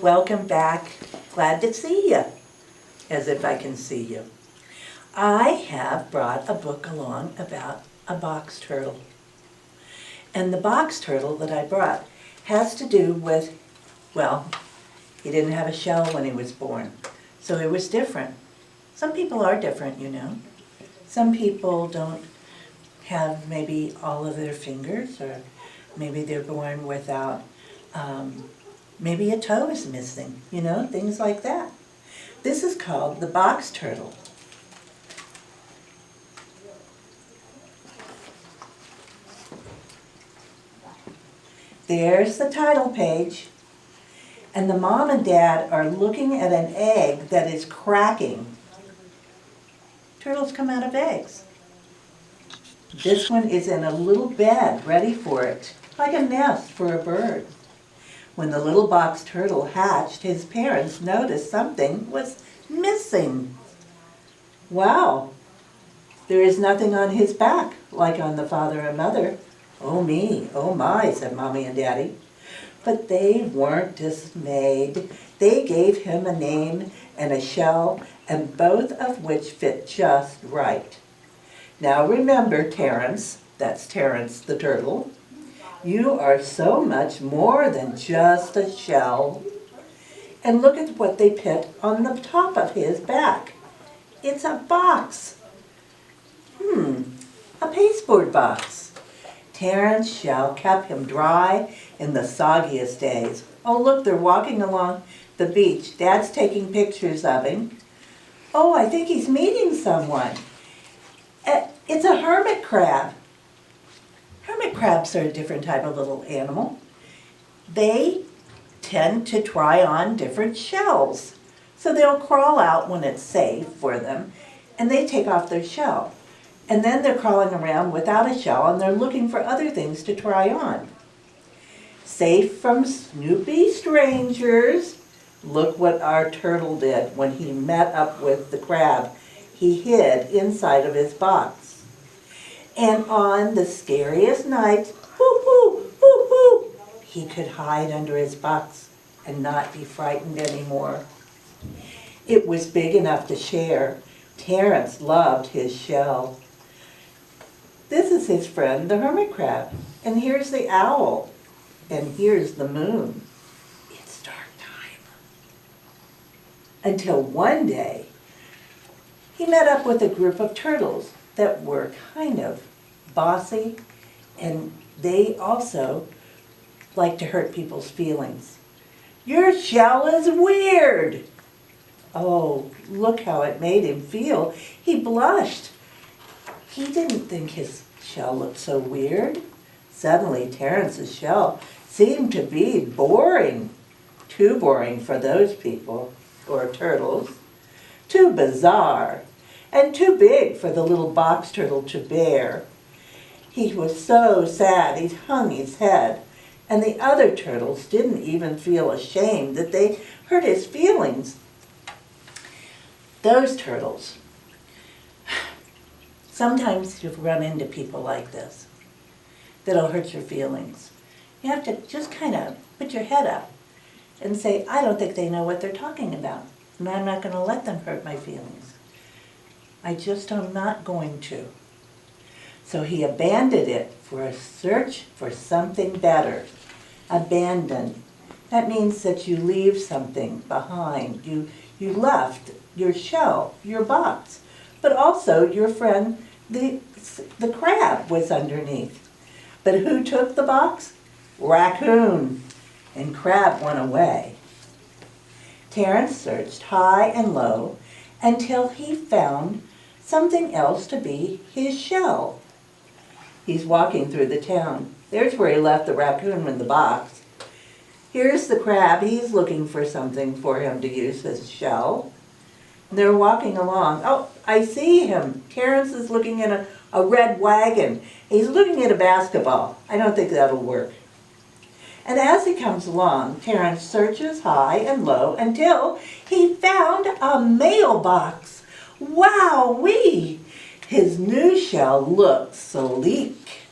Welcome back. Glad to see you, as if I can see you. I have brought a book along about a box turtle. And the box turtle that I brought has to do with, well, he didn't have a shell when he was born, so it was different. Some people are different, you know. Some people don't have maybe all of their fingers, or maybe they're born without, maybe a toe is missing, you know, things like that. This is called the box turtle. There's the title page, and the mom and dad are looking at an egg that is cracking. Turtles come out of eggs. This one is in a little bed ready for it, like a nest for a bird. When the little box turtle hatched, his parents noticed something was missing. Wow, there is nothing on his back like on the father and mother. Oh me, oh my, said Mommy and Daddy. But they weren't dismayed. They gave him a name and a shell, and both of which fit just right. Now remember, Terrence, that's Terrence the turtle, you are so much more than just a shell. And look at what they put on the top of his back. It's a box. A pasteboard box. Terrence's shell kept him dry in the soggiest days. Oh, look, they're walking along the beach. Dad's taking pictures of him. Oh, I think he's meeting someone. It's a hermit crab. Hermit crabs are a different type of little animal. They tend to try on different shells. So they'll crawl out when it's safe for them, and they take off their shell. And then they're crawling around without a shell, and they're looking for other things to try on. Safe from snoopy strangers. Look what our turtle did when he met up with the crab. He hid inside of his box. And on the scariest nights, he could hide under his box and not be frightened anymore. It was big enough to share. Terrence loved his shell. This is his friend, the hermit crab. And here's the owl. And here's the moon. It's dark time. Until one day, he met up with a group of turtles that were kind of bossy, and they also like to hurt people's feelings. Your shell is weird. Oh, look how it made him feel. He blushed. He didn't think his shell looked so weird. Suddenly, Terrence's shell seemed to be boring. Too boring for those people, or turtles. Too bizarre, and too big for the little box turtle to bear. He was so sad he hung his head, and the other turtles didn't even feel ashamed that they hurt his feelings. Those turtles. Sometimes you run into people like this that'll hurt your feelings. You have to just kind of put your head up and say, I don't think they know what they're talking about, and I'm not going to let them hurt my feelings. I just am not going to. So he abandoned it for a search for something better. Abandon. That means that you leave something behind. You left your shell, your box, but also your friend, the crab was underneath. But who took the box? Raccoon. And crab went away. Terrence searched high and low until he found something else to be his shell. He's walking through the town. There's where he left the raccoon in the box. Here's the crab. He's looking for something for him to use as a shell. And they're walking along. Oh, I see him. Terrence is looking at a red wagon. He's looking at a basketball. I don't think that'll work. And as he comes along, Terrence searches high and low until he found a mailbox. Wowee! His new shell looked sleek.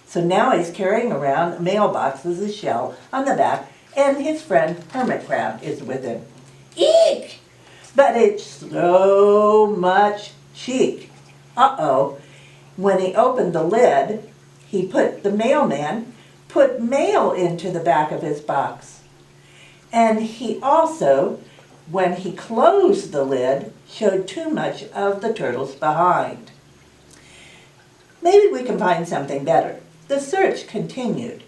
So now he's carrying around a mailbox with a shell on the back and his friend Hermit Crab is with him. Eek! But it's so much cheek. Uh-oh. When he opened the lid, the mailman put mail into the back of his box. And he also, when he closed the lid, showed too much of the turtles behind. Maybe we can find something better. The search continued.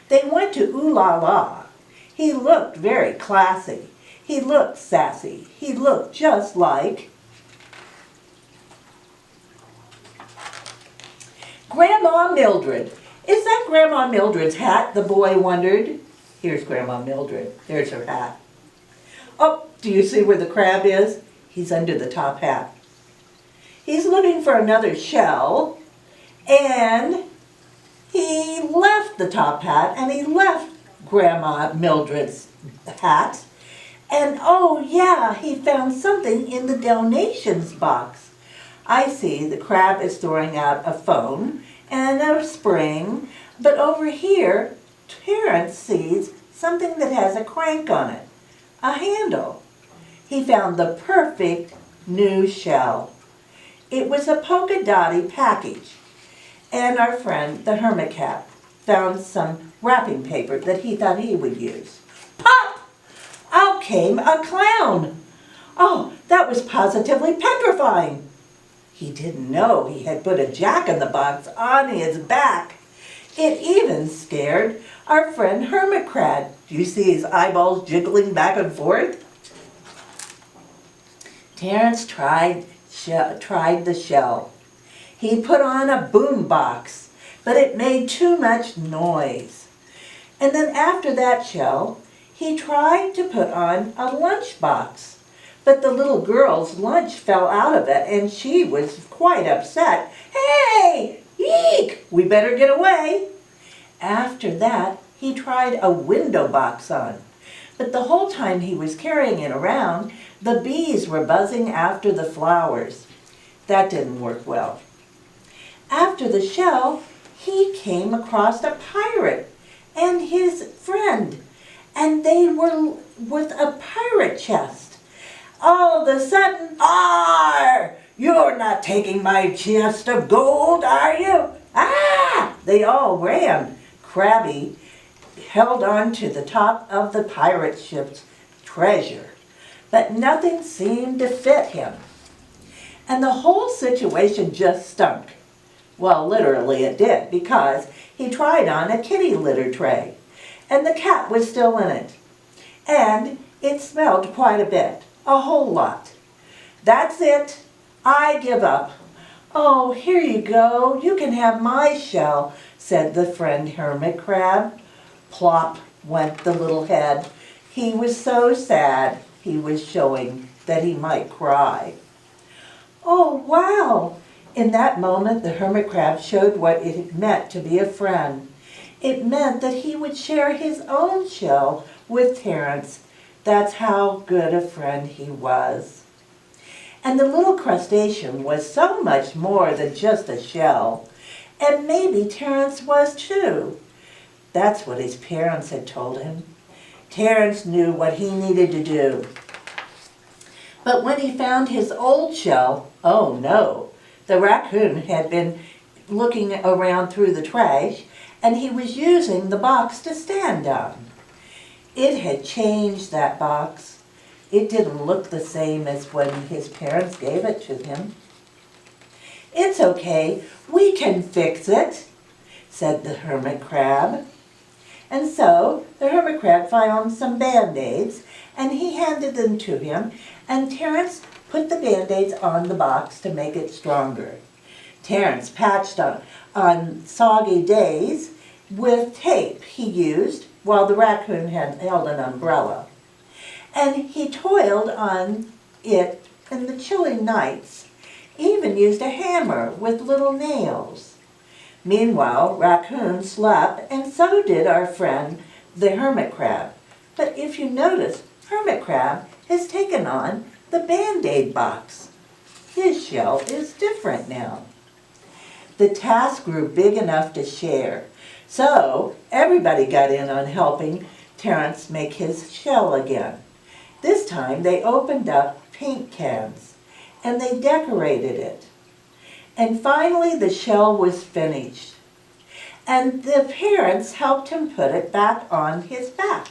They went to Ooh La La. He looked very classy. He looked sassy. He looked just like Grandma Mildred. Is that Grandma Mildred's hat? The boy wondered. Here's Grandma Mildred. There's her hat. Oh, do you see where the crab is? He's under the top hat. He's looking for another shell, and he left the top hat, and he left Grandma Mildred's hat. And oh yeah, he found something in the donations box. I see the crab is throwing out a phone and a spring, but over here, Terrence sees something that has a crank on it, a handle. He found the perfect new shell. It was a polka dotty package, and our friend, the hermit cat, found some wrapping paper that he thought he would use. Pop! Out came a clown. Oh, that was positively petrifying. He didn't know he had put a jack-in-the-box on his back. It even scared our friend Hermit Crab. Do you see his eyeballs jiggling back and forth? Terrence tried the shell. He put on a boom box, but it made too much noise. And then after that shell, he tried to put on a lunch box. But the little girl's lunch fell out of it, and she was quite upset. Hey! Eek! We better get away. After that, he tried a window box on. But the whole time he was carrying it around, the bees were buzzing after the flowers. That didn't work well. After the shell, he came across a pirate and his friend, and they were with a pirate chest. All of a sudden, "Arr! You're not taking my chest of gold, are you? Ah!" They all ran. Crabby held on to the top of the pirate ship's treasure, but nothing seemed to fit him. And the whole situation just stunk. Well, literally it did, because he tried on a kitty litter tray, and the cat was still in it. And it smelled quite a bit. A whole lot. "That's it. I give up." "Oh, here you go. You can have my shell," said the friend Hermit Crab. Plop went the little head. He was so sad he was showing that he might cry. Oh, wow! In that moment, the Hermit Crab showed what it meant to be a friend. It meant that he would share his own shell with Terrence. That's how good a friend he was. And the little crustacean was so much more than just a shell. And maybe Terrence was too. That's what his parents had told him. Terrence knew what he needed to do. But when he found his old shell, oh no, the raccoon had been looking around through the trash, and he was using the box to stand on. It had changed, that box. It didn't look the same as when his parents gave it to him. "It's okay, we can fix it," said the Hermit Crab. And so the Hermit Crab found some Band-Aids, and he handed them to him, and Terrence put the Band-Aids on the box to make it stronger. Terrence patched on soggy days with tape he used while the raccoon held an umbrella. And he toiled on it in the chilly nights, even used a hammer with little nails. Meanwhile, Raccoon slept, and so did our friend, the Hermit Crab. But if you notice, Hermit Crab has taken on the Band-Aid box. His shell is different now. The task grew big enough to share, so everybody got in on helping Terrence make his shell again. This time they opened up paint cans and they decorated it. And finally the shell was finished. And the parents helped him put it back on his back.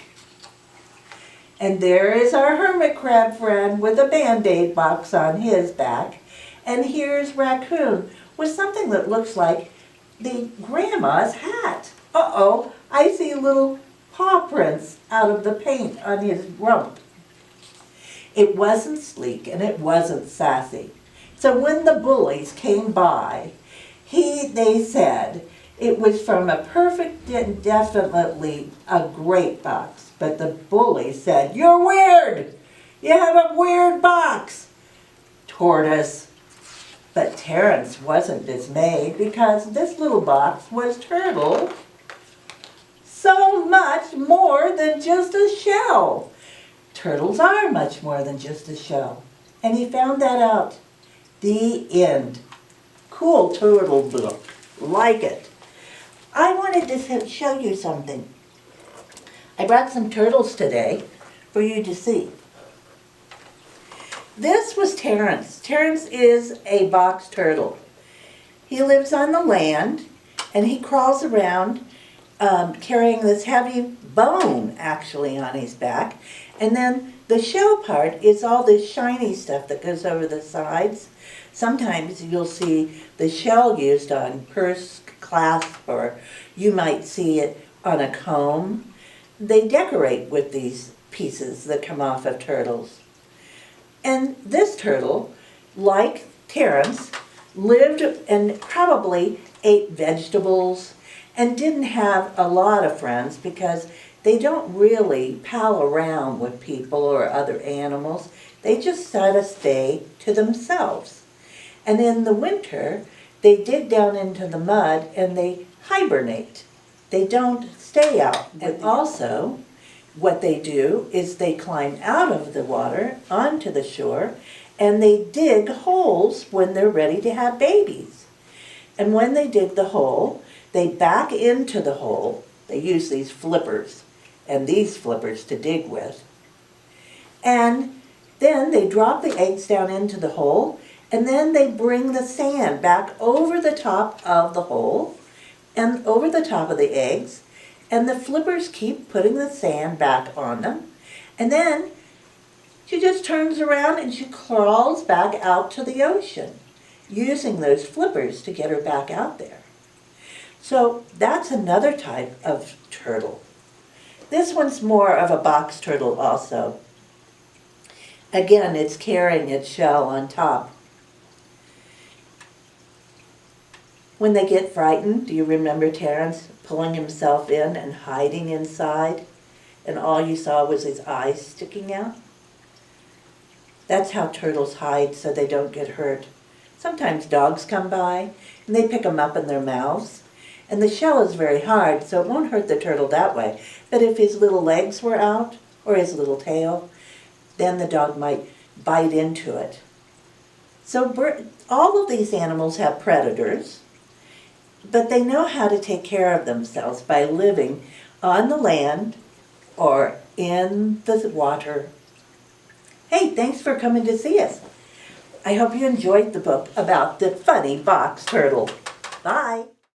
And there is our hermit crab friend with a Band-Aid box on his back. And here's Raccoon with something that looks like the grandma's hat. Uh-oh, I see little paw prints out of the paint on his rump. It wasn't sleek and it wasn't sassy. So when the bullies came by, they said it was from a perfect and definitely a great box. But the bully said, "You're weird! You have a weird box!" Tortoise. But Terrence wasn't dismayed because this little box was Turtle so much more than just a shell. Turtles are much more than just a shell. And he found that out. The end. Cool turtle book. Like it. I wanted to show you something. I brought some turtles today for you to see. This was Terrence. Terrence is a box turtle. He lives on the land and he crawls around carrying this heavy bone actually on his back. And then the shell part is all this shiny stuff that goes over the sides. Sometimes you'll see the shell used on purse clasp, or you might see it on a comb. They decorate with these pieces that come off of turtles. And this turtle, like Terrence, lived and probably ate vegetables and didn't have a lot of friends because they don't really pal around with people or other animals. They just sort of stay to themselves. And in the winter, they dig down into the mud and they hibernate. They don't stay out. And also, what they do is they climb out of the water onto the shore and they dig holes when they're ready to have babies. And when they dig the hole, they back into the hole. They use these flippers and these flippers to dig with. And then they drop the eggs down into the hole, and then they bring the sand back over the top of the hole and over the top of the eggs, and the flippers keep putting the sand back on them. And then she just turns around and she crawls back out to the ocean, using those flippers to get her back out there. So that's another type of turtle. This one's more of a box turtle also. Again, it's carrying its shell on top. When they get frightened, do you remember Terrence pulling himself in and hiding inside, and all you saw was his eyes sticking out? That's how turtles hide so they don't get hurt. Sometimes dogs come by and they pick them up in their mouths. And the shell is very hard, so it won't hurt the turtle that way. But if his little legs were out, or his little tail, then the dog might bite into it. So all of these animals have predators, but they know how to take care of themselves by living on the land or in the water. Hey, thanks for coming to see us. I hope you enjoyed the book about the funny box turtle. Bye.